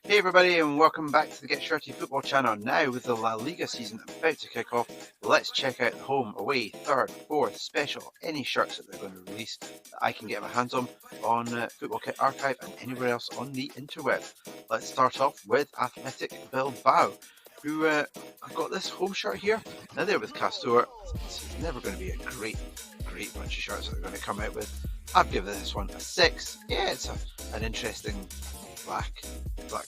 Hey everybody, and welcome back to the Get Shirty Football channel. Now with the La Liga season about to kick off, let's check out the home, away, third, fourth, special, any shirts that they're going to release that I can get my hands on Football Kit Archive and anywhere else on the interweb. Let's start off with Athletic Bilbao, who have got this home shirt here. Now they're with Castor. It's never going to be a great bunch of shirts that they're going to come out with. I'd give this one a 6. Yeah, it's an interesting black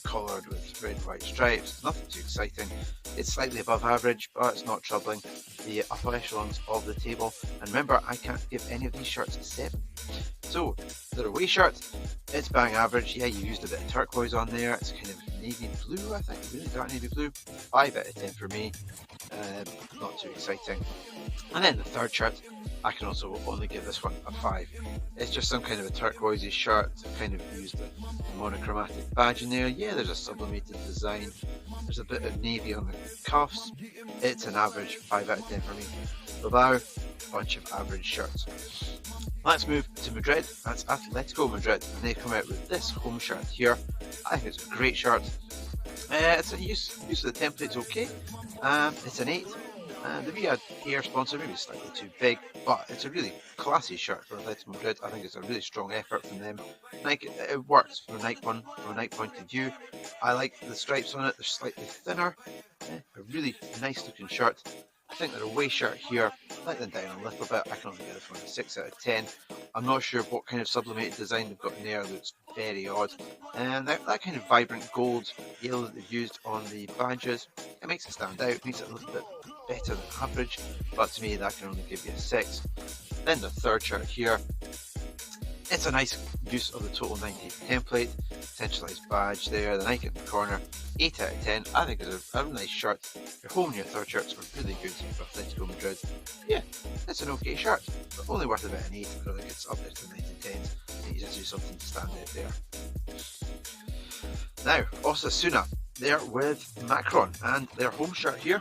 collared with red and white stripes. Nothing too exciting. It's slightly above average, but it's not troubling the upper echelons of the table. And remember, I can't give any of these shirts a 7. So their away shirt, it's bang average. Yeah, you used a bit of turquoise on there. It's kind of navy blue, I think, really dark navy blue. 5 out of 10 for me. Not too exciting. And then the third shirt, I can also only give this one a 5. It's just some kind of a turquoisey shirt. I've kind of used a monochromatic badge in there. Yeah, there's a sublimated design. There's a bit of navy on the cuffs. It's an average 5 out of 10 for me. Bilbao, bunch of average shirts. Let's move to Madrid. That's Atletico Madrid, and they come out with this home shirt here. I think it's a great shirt. It's a use of the template's okay. It's an 8. The Riyadh Air sponsor, maybe slightly too big, but it's a really classy shirt for Atletico Madrid. I think it's a really strong effort from them. Nike, it works from a Nike point of view. I like the stripes on it. They're slightly thinner. A really nice looking shirt. I think their away shirt here, let them down a little bit. I can only give this one a 6 out of 10. I'm not sure what kind of sublimated design they've got in there. It looks very odd. And that kind of vibrant gold yellow that they've used on the badges, it makes it stand out. It makes it a little bit better than average. But to me, that can only give you a 6. Then the third shirt here. It's a nice use of the Total 90 template, centralized badge there, the Nike in the corner, 8 out of 10. I think it's a nice shirt. Your home and your third shirts are really good for Atletico Madrid. Yeah, it's an okay shirt, but only worth about an 8. I don't think it's up there to 9 and 10. You just do something to stand out there. Now, Osasuna, they're with Macron, and their home shirt here.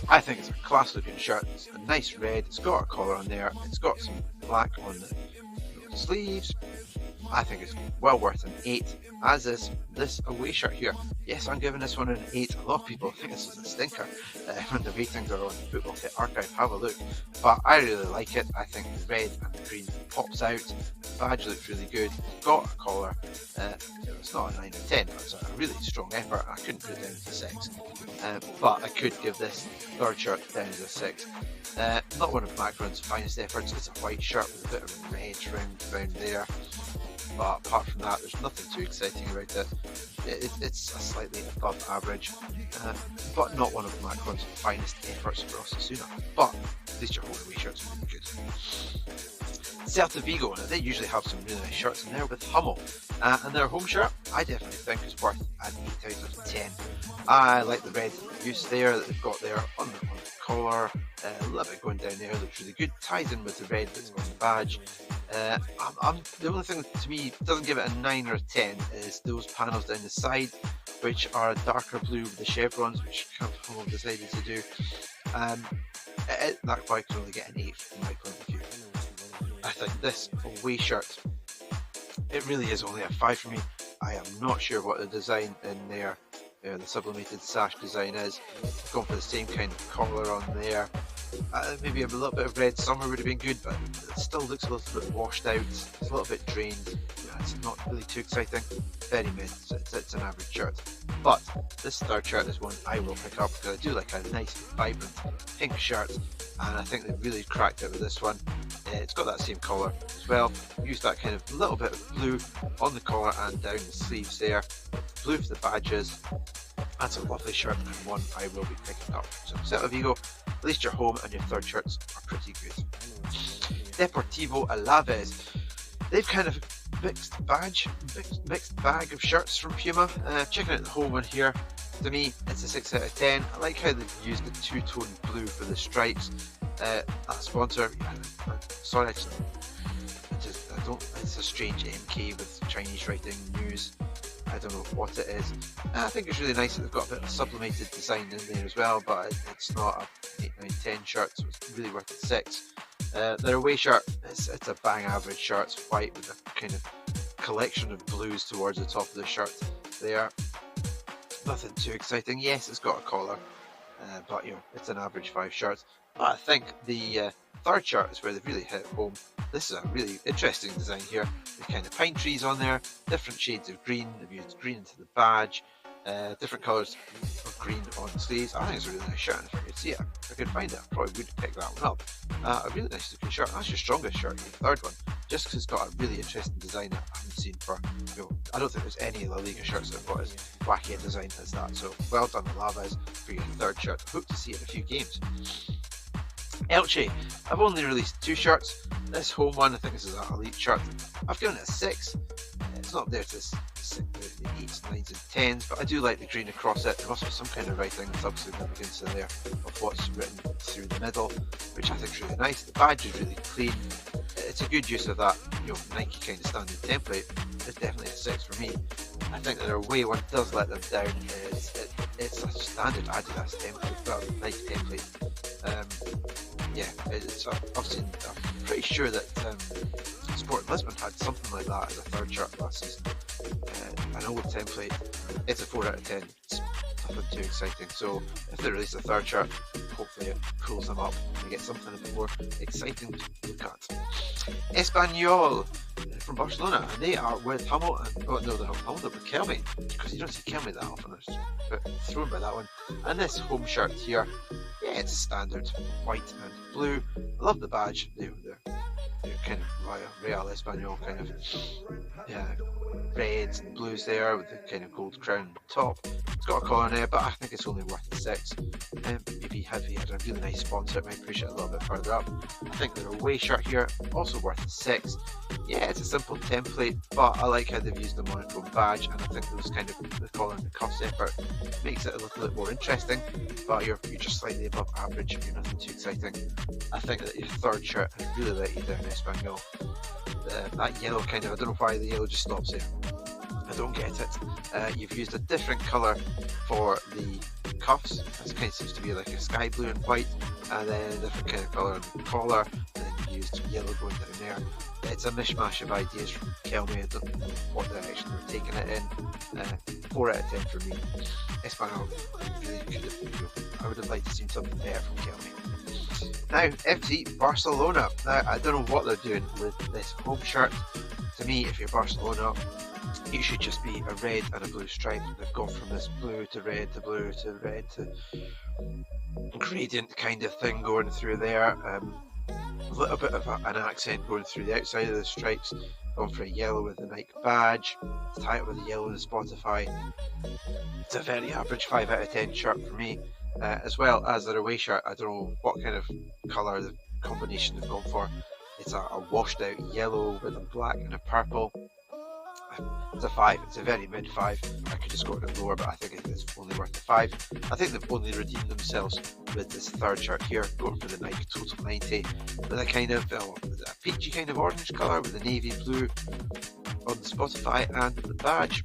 I think it's a class looking shirt. It's a nice red, it's got a collar on there, it's got some black on the sleeves. I think it's well worth an 8, as is this away shirt here. Yes, I'm giving this one an 8. A lot of people think this is a stinker. When the ratings are on Football Kit Archive, have a look. But I really like it. I think the red and the green pops out. The badge looks really good. It's got a collar. It's not a 9 or 10. It's a really strong effort. I couldn't put it down to 6. But I could give this third shirt down as a 6. Not one of Macron's finest efforts. It's a white shirt with a bit of red around there. But apart from that, there's nothing too exciting about it. It's a slightly above average, but not one of Macron's finest efforts for Osasuna. But at least your home away shirts are really good. Celta Vigo, now they usually have some really nice shirts in there with Hummel, and their home shirt I definitely think is worth an 8 out of 10. I like the red use there that they've got there on the collar, a little bit going down there, looks really good, ties in with the red that's on the badge. The only thing to me doesn't give it a 9 or a 10 is those panels down the side, which are a darker blue with the chevrons, which Hummel decided to do. That quite can only get an 8 from my point of view. I think this away shirt, it really is only a 5 for me. I am not sure what the design in there, the sublimated sash design is. I've gone for the same kind of collar on there. Maybe a little bit of red somewhere would have been good, but it still looks a little bit washed out. It's a little bit drained. It's not really too exciting. Very mid. It's an average shirt. But this third shirt is one I will pick up because I do like a nice, vibrant pink shirt, and I think they really cracked it with this one. It's got that same collar as well. Used that kind of little bit of blue on the collar and down the sleeves there. Blue for the badges. That's a lovely shirt and one I will be picking up. So Celta Vigo, at least your home and your third shirts are pretty good. Deportivo Alaves, they've kind of mixed bag of shirts from Puma. Checking out the whole one here, to me it's a 6 out of 10. I like how they've used the two-tone blue for the stripes. That sponsor, sorry, it's a strange MK with Chinese writing news. I don't know what it is. I think it's really nice that they've got a bit of sublimated design in there as well, but it's not a 8, 9, 10 shirt, so it's really worth a 6. Their away shirt, it's a bang average shirt. It's white with a kind of collection of blues towards the top of the shirt there. Nothing too exciting. Yes, it's got a collar, but it's an average 5 shirt. But I think the third shirt is where they've really hit home. This is a really interesting design here. The kind of pine trees on there, different shades of green. They've used green into the badge, different colours of green on the sleeves. I think it's a really nice shirt. And if I could see it, if I could find it, I probably would pick that one up. A really nice looking shirt. That's your strongest shirt, the third one, just because it's got a really interesting design that I haven't seen for. I don't think there's any La Liga shirts that have got as wacky a design as that. So well done, Alaves, for your third shirt. Hope to see it in a few games. Elche, I've only released 2 shirts. This home one, I think this is an elite shirt. I've given it a 6. It's not there to the 8s, 9s and 10s, but I do like the green across it. There must be some kind of writing that's significance in there of what's written through the middle, which I think is really nice. The badge is really clean. It's a good use of that Nike kind of standard template. It's definitely a 6 for me. I think that their away one does let them down. It's a standard Adidas template, well, Nike template. I'm pretty sure that Sport Lisbon had something like that as a third shirt last season. An old template. It's a 4 out of 10. It's nothing too exciting. So if they release a third shirt, hopefully it pulls them up and get something a bit more exciting to look at. Espanyol from Barcelona, and they are with Hamilton. Oh no, they're not Hamilton, but Kelme, because you don't see Kelme that often. I was a bit thrown by that one. And this home shirt here, yeah, it's standard white and blue. I love the badge. They're kind of Real Espanyol kind of reds and blues there with the kind of gold crown top. It's got a collar there, but I think it's only worth a 6. Maybe had a really nice sponsor, it might push it a little bit further up. I think their away shirt here, also worth a 6. Yeah, it's a simple template, but I like how they've used the monochrome badge, and I think those kind of the collar and the cuffs effort makes it a little bit more interesting. But you're just slightly above average. You're nothing too exciting. I think that your third shirt has really let you down, Espanyol. That yellow kind of, I don't know why the yellow just stops there. I don't get it. You've used a different colour for the cuffs. This kind of seems to be like a sky blue and white, and then a different kind of colour on the collar, and then you used yellow going down there. It's a mishmash of ideas from Kelme. I don't know what direction they're taking it in. 4 out of 10 for me. Espanyol really I would have liked to see something better from Kelme. Now, FC Barcelona. Now, I don't know what they're doing with this home shirt. To me, if you're Barcelona, it should just be a red and a blue stripe. They've gone from this blue to red to blue to red to gradient kind of thing going through there. A little bit of an accent going through the outside of the stripes. Gone for a yellow with the Nike badge. Tie it with the yellow and the Spotify. It's a very average 5 out of 10 shirt for me. As well as their away shirt. I don't know what kind of colour the combination they've gone for. It's a washed out yellow with a black and a purple. It's a 5. It's a very mid 5. I could just go to lower, but I think it's only worth a 5. I think they've only redeemed themselves with this third shirt here, going for the Nike Total 90 with a kind of a peachy kind of orange colour with the navy blue on the Spotify and the badge,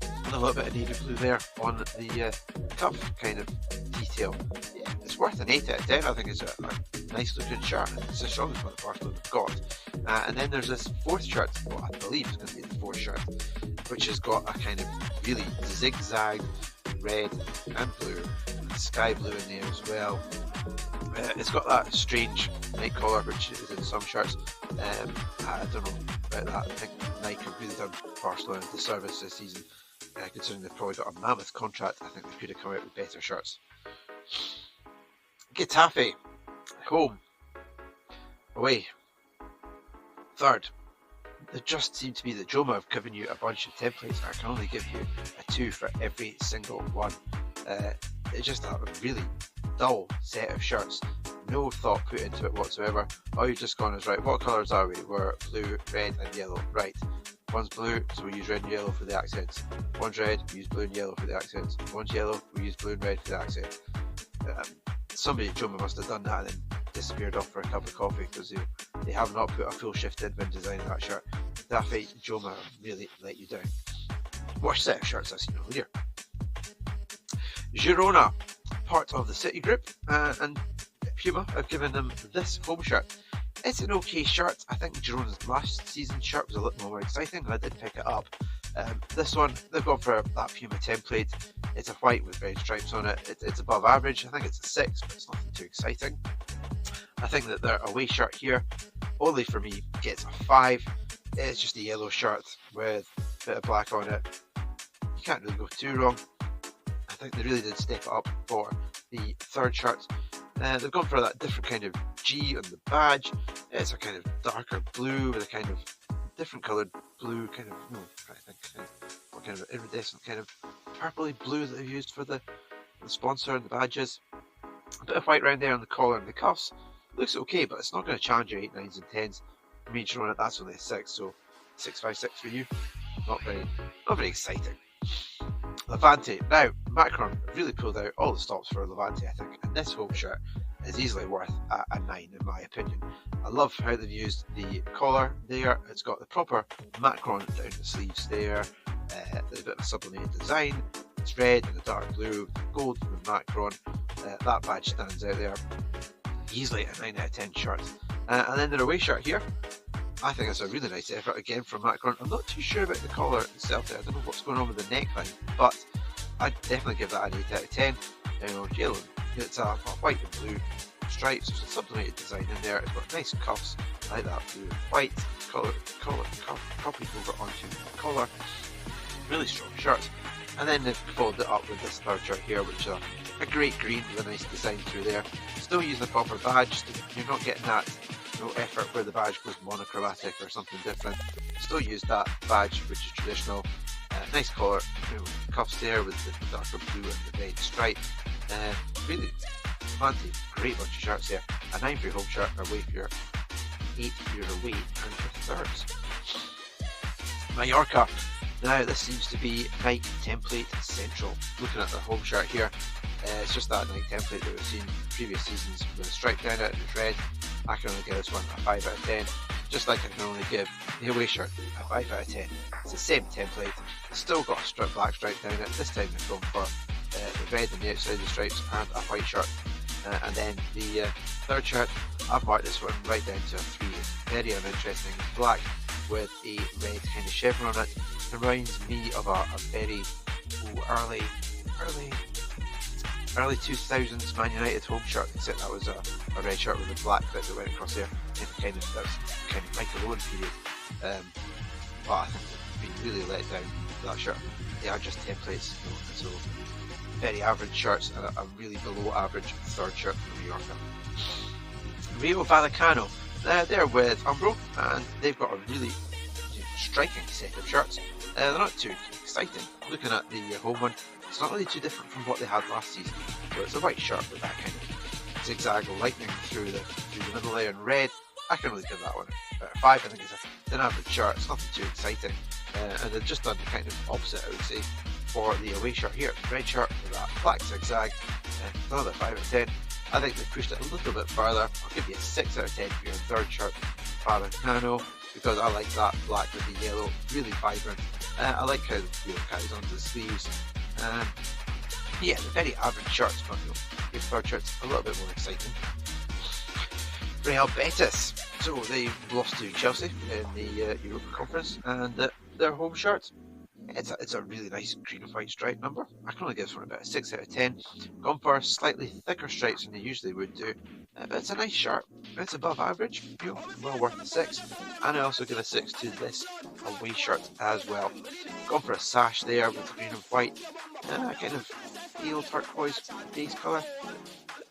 and a little bit of navy blue there on the cuff kind of detail. Yeah, it's worth an 8 out of 10. I think it's a nice looking shirt, and it's the strongest one that Barcelona have got. And then there's this fourth shirt, well, I believe it's going to be the fourth shirt, which has got a kind of really zigzag red and blue, and sky blue in there as well. It's got that strange night collar, which is in some shirts. I don't know about that. I think Nike have really done Barcelona a disservice this season, considering they've probably got a mammoth contract. I think they could have come out with better shirts. Getafe, home, away, third. It just seemed to be that Joma have given you a bunch of templates. I can only give you a 2 for every single one. It's just a really dull set of shirts. No thought put into it whatsoever. All you've just gone is, right, what colours are we? We're blue, red and yellow. Right, one's blue, so we use red and yellow for the accents. One's red, we use blue and yellow for the accents. One's yellow, we use blue and red for the accents. Somebody at Joma must have done that and then disappeared off for a cup of coffee, because they have not put a full shift in when designing that shirt. Getafe, Joma really let you down. Worst set of shirts I've seen all year. Girona, part of the City Group, and Puma have given them this home shirt. It's an okay shirt. I think Girona's last season shirt was a little more exciting, and I did pick it up. This one, they've gone for that Puma template. It's a white with red stripes on it. It's above average. I think it's a 6, but it's nothing too exciting. I think that their away shirt here, only for me, gets a 5. It's just a yellow shirt with a bit of black on it. You can't really go too wrong. I think they really did step it up for the third shirt. They've gone for that different kind of G on the badge. It's a kind of darker blue with a kind of different coloured blue, kind of, what kind of iridescent kind of purpley blue that they've used for the sponsor and the badges. A bit of white round there on the collar and the cuffs. Looks okay, but it's not going to challenge your 8, 9s and 10s. Me showing it, that's only a 6, so 6, 5, 6 for you. Not very exciting. Levante. Now, Macron really pulled out all the stops for Levante, I think, and this home shirt is easily worth a 9 in my opinion. I love how they've used the collar there. It's got the proper Macron down the sleeves there. There's a bit of a sublimated design. It's red and a dark blue, gold from the Macron. That badge stands out there. Easily a 9 out of 10 shirt. And then their away shirt here. I think it's a really nice effort again from Macron. I'm not too sure about the collar itself there. I don't know what's going on with the neckline, but I'd definitely give that an 8 out of 10. Yellow. It's a white and blue stripes. There's a sublimated design in there. It's got nice cuffs. I like that blue and white collar copied over onto the collar. Really strong shirts. And then they've followed it up with this third shirt here, which is a great green with a nice design through there. Still using the proper badge. You're not getting that effort where the badge goes monochromatic or something different. Still use that badge, which is traditional. Nice collar, cuffs there with the darker blue and the red stripe. Really fancy, great bunch of shirts there. A 9 for your home shirt, away for your 8 for your away and your thirds. Mallorca. Now this seems to be Nike template central. Looking at the home shirt here, it's just that Nike template that we've seen previous seasons with a stripe down it and it's red. I can only give this one a 5 out of 10. Just like I can only give the away shirt a 5 out of 10. It's the same template. It's still got a black stripe down it. This time they've gone for the red on the outside of the stripes and a white shirt. And then the third shirt, I've marked this one right down to a 3. It's very uninteresting. It's black with a red kind of chevron on it. It reminds me of a very early 2000s Man United home shirt, except that was a red shirt with a black bit that went across there. That was kind of Michael Owen period. But I think they've been really let down with that shirt. They are just templates, so very average shirts and a really below average third shirt from Mallorca. Rio Vallecano. They're with Umbro and they've got a really striking set of shirts. They're not too exciting. Looking at the home one, it's not really too different from what they had last season. So it's a white shirt with that kind of zigzag lightning through the middle there in red. I can really give that one a 5. I think it's an average shirt. It's nothing too exciting. And they've just done the kind of opposite, I would say, for the away shirt here. Red shirt with that black zigzag. Another 5 out of 10. I think they've pushed it a little bit further. I'll give you a 6 out of 10 for your third shirt, Vallecano, because I like that black with the yellow, really vibrant. I like how the blue carries onto the sleeves. Yeah, the very average shirts, but your third shirt's a little bit more exciting. Real Betis. So they lost to Chelsea in the Europa Conference, and their home shirt, it's a really nice green and white stripe number. I can only give this one about a 6 out of 10. Gone for slightly thicker stripes than they usually would do. But it's a nice shirt. It's above average, well worth a 6. And I also give a 6 to this away shirt as well. Gone for a sash there with green and white. Kind of pale turquoise base colour.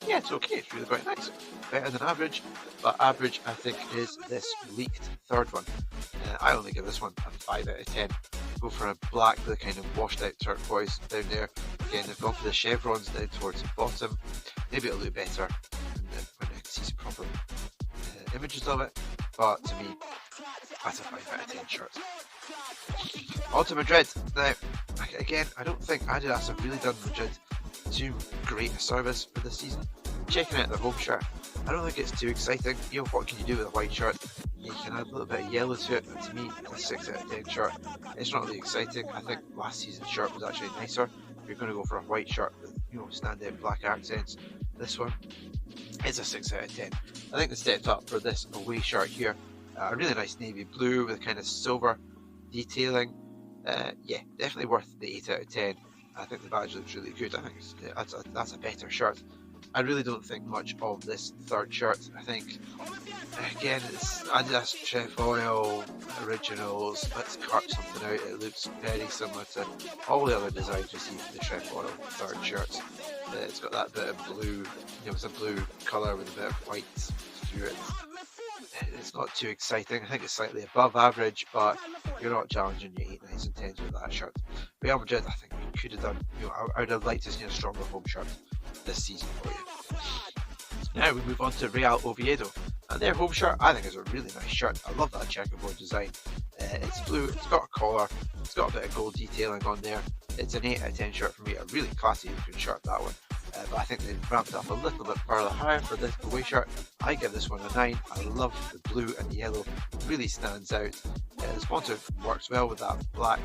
Yeah, it's okay. It's really quite nice. Better than average, but average I think is this leaked third one. I only give this one a 5 out of 10. Go for a black with a kind of washed out turquoise down there. Again, they've gone for the chevrons down towards the bottom. Maybe it'll look better when I see some proper images of it, but to me, that's a 5 out of 10 shirt. On to Madrid. Now, again, I don't think Adidas have really done Madrid too great a service for this season. Checking out their home shirt, I don't think it's too exciting. What can you do with a white shirt? You can add a little bit of yellow to it, but to me, it's a 6 out of 10 shirt. It's not really exciting. I think last season's shirt was actually nicer. If you're going to go for a white shirt with standout black accents, this one is a 6 out of 10. I think they stepped up for this away shirt here. A really nice navy blue with kind of silver detailing. Yeah, definitely worth the 8 out of 10. I think the badge looks really good. I think that's a better shirt. I really don't think much of this third shirt. I think, again, it's Adidas Trefoil Originals. Let's cut something out. It looks very similar to all the other designs you see for the Trefoil third shirts. It's got that bit of blue, it's a blue colour with a bit of white through it. It's not too exciting. I think it's slightly above average, but you're not challenging your 8, 9s and 10s with that shirt. Real Madrid, I think we could have done, I would have liked to see a stronger home shirt this season for you. Now we move on to Real Oviedo, and their home shirt I think is a really nice shirt. I love that checkerboard design. It's blue, it's got a collar, it's got a bit of gold detailing on there. It's an 8 out of 10 shirt for me, a really classy looking shirt, that one. But I think they've ramped up a little bit further higher for this away shirt. I give this one a 9. I love the blue and the yellow, it really stands out. The sponsor works well with that black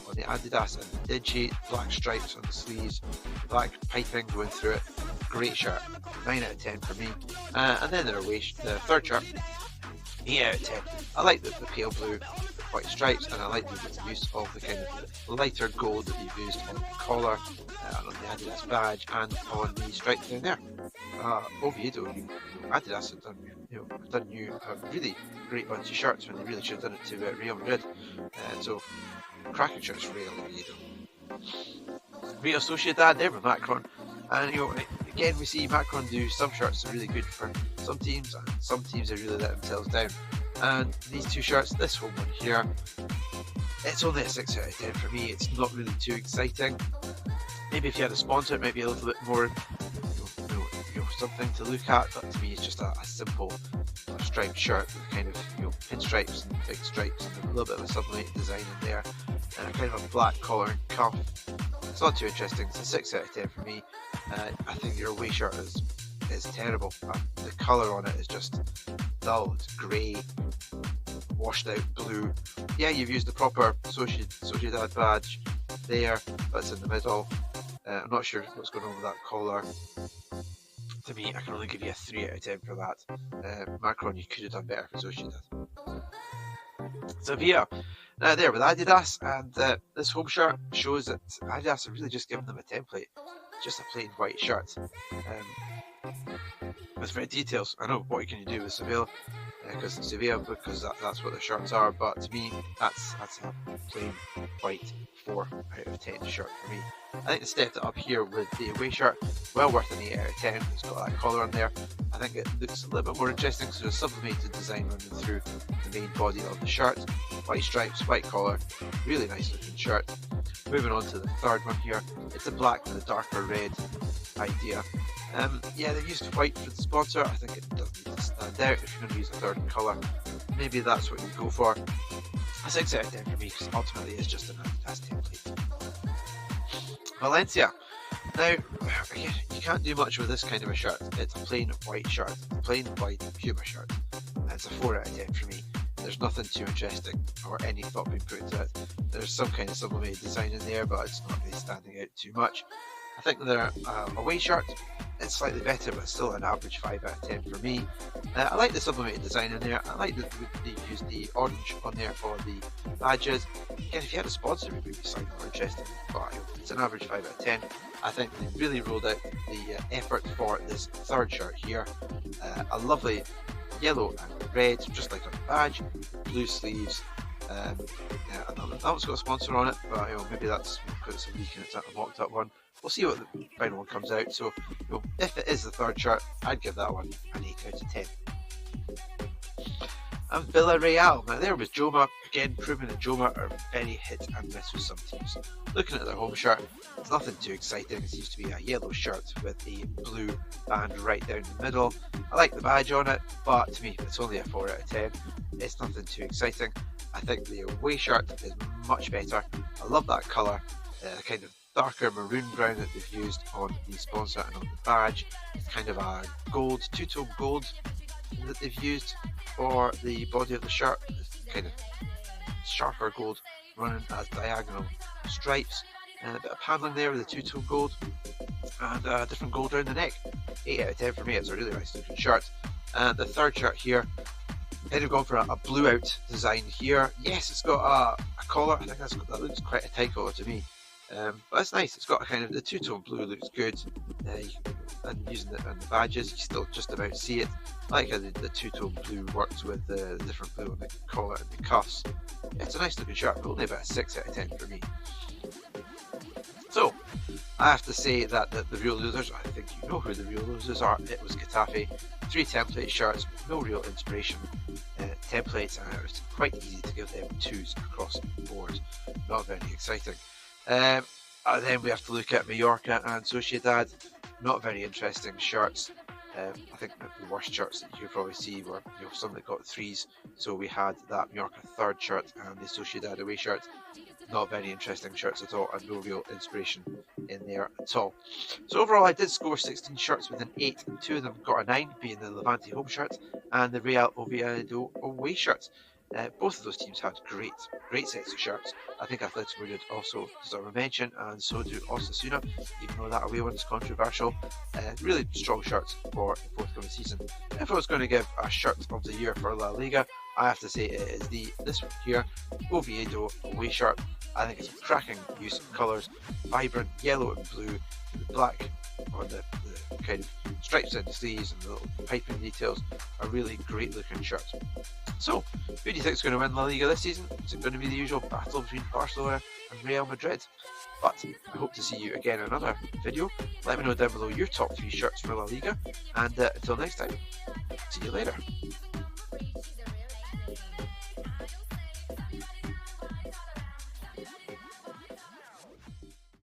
on the Adidas and the Digi, black stripes on the sleeves, black piping going through it. Great shirt, 9 out of 10 for me. And then the third shirt, 8 out of 10. I like the pale blue with white stripes, and I like the use of the kind of lighter gold that you've used on the collar, on the Adidas badge, and on the stripes down there. Oviedo, Adidas have done you a really great bunch of shirts when they really should have done it to Real Madrid. So cracking shirts for Real Oviedo. Real Sociedad, they're with Macron, and again we see Macron do some shirts that are really good for some teams, and some teams they really let themselves down. And these two shirts, this home one here, it's only a 6 out of 10 for me. It's not really too exciting. Maybe if you had a sponsor, it might be a little bit more something to look at, but to me it's just a simple striped shirt with kind of pinstripes and big stripes and a little bit of a sublimated design in there, and a kind of a black collar and cuff. It's not too interesting. It's a 6 out of 10 for me. I think your away shirt is terrible. The colour on it is just dull. It's grey, washed out blue. Yeah, you've used the proper Sociedad badge there, but it's in the middle. I'm not sure what's going on with that collar. To me, I can only give you a 3 out of 10 for that. Macron, you could have done better for Sociedad. Sevilla, now there with Adidas, and this home shirt shows that Adidas have really just given them a template, just a plain white shirt. With red details. I know what can you do with Sevilla, because that's what the shirts are, but to me that's a plain white 4 out of 10 shirt for me. I think they stepped it up here with the away shirt, well worth an 8 out of 10. It's got that collar on there. I think it looks a little bit more interesting, so there's a sublimated design running through the main body of the shirt. White stripes, white collar, really nice looking shirt. Moving on to the third one here, it's a black with a darker red idea. Yeah, they've used white for the sponsor. I think it does need to stand out. If you're going to use a third colour, maybe that's what you go for. A 6 out of 10 for me, because ultimately it's just an Adidas template. Valencia. Now, again, you can't do much with this kind of a shirt. It's a plain white shirt, a plain white Puma shirt. It's a 4 out of 10 for me. There's nothing too interesting or any thought being put into it. There's some kind of sublimated design in there, but it's not really standing out too much. I think their away shirt, it's slightly better, but still an average 5 out of 10 for me. I like the sublimated design in there. I like that they used the orange on there for the badges. Again, if you had a sponsor, it would be slightly more interesting, but it's an average 5 out of 10. I think they really rolled out the effort for this third shirt here. A lovely yellow and red, just like on the badge, blue sleeves. That one's got a sponsor on it, but maybe that's because it's a leak and it's a mocked up one. We'll see what the final one comes out. So if it is the third shirt, I'd give that one an 8 out of 10. And Villarreal, now there was Joma, again proving that Joma are very hit and miss with some teams. Looking at their home shirt, it's nothing too exciting. It seems to be a yellow shirt with a blue band right down the middle. I like the badge on it, but to me it's only a 4 out of 10. It's nothing too exciting. I think the away shirt is much better. I love that colour, kind of darker maroon brown that they've used on the sponsor and on the badge. It's kind of a gold, two-tone gold that they've used for the body of the shirt. It's kind of sharper gold running as diagonal stripes, and a bit of paneling there with the two-tone gold and a different gold around the neck. 8 out of 10 for me. It's a really nice looking shirt. And the third shirt here, Then we've gone for a blue out design here. Yes, it's got a collar. I think that looks quite a tight collar to me. But it's nice. It's got a kind of, the two-tone blue looks good. And using it on the badges, you still just about see it. I like how the two-tone blue works with the different blue on the collar and the cuffs. Yeah, it's a nice looking shirt, but only about a 6 out of 10 for me. So, I have to say that the real losers, I think you know who the real losers are. It was Getafe. 3 template shirts, no real inspiration. Templates, and it was quite easy to give them 2s across the board. Not very exciting. And then we have to look at Mallorca and Sociedad. Not very interesting shirts. I think the worst shirts that you could probably see were some that got 3s. So we had that Mallorca third shirt and the Sociedad away shirt. Not very interesting shirts at all, and no real inspiration in there at all. So overall, I did score 16 shirts with an 8, and 2 of them got a 9, being the Levante home shirt and the Real Oviedo away shirt. Both of those teams had great sets of shirts. I think Atletico Madrid also deserve a mention, and so do Osasuna, even though that away one is controversial. Really strong shirts for the forthcoming season. If I was going to give a shirt of the year for La Liga, I have to say it is this one here, Oviedo away shirt. I think it's a cracking use of colours, vibrant yellow and blue, the black on the kind of stripes in the sleeves and the little piping details. A really great looking shirt. So, who do you think is going to win La Liga this season? Is it going to be the usual battle between Barcelona and Real Madrid? But I hope to see you again in another video. Let me know down below your top 3 shirts for La Liga, and until next time, see you later.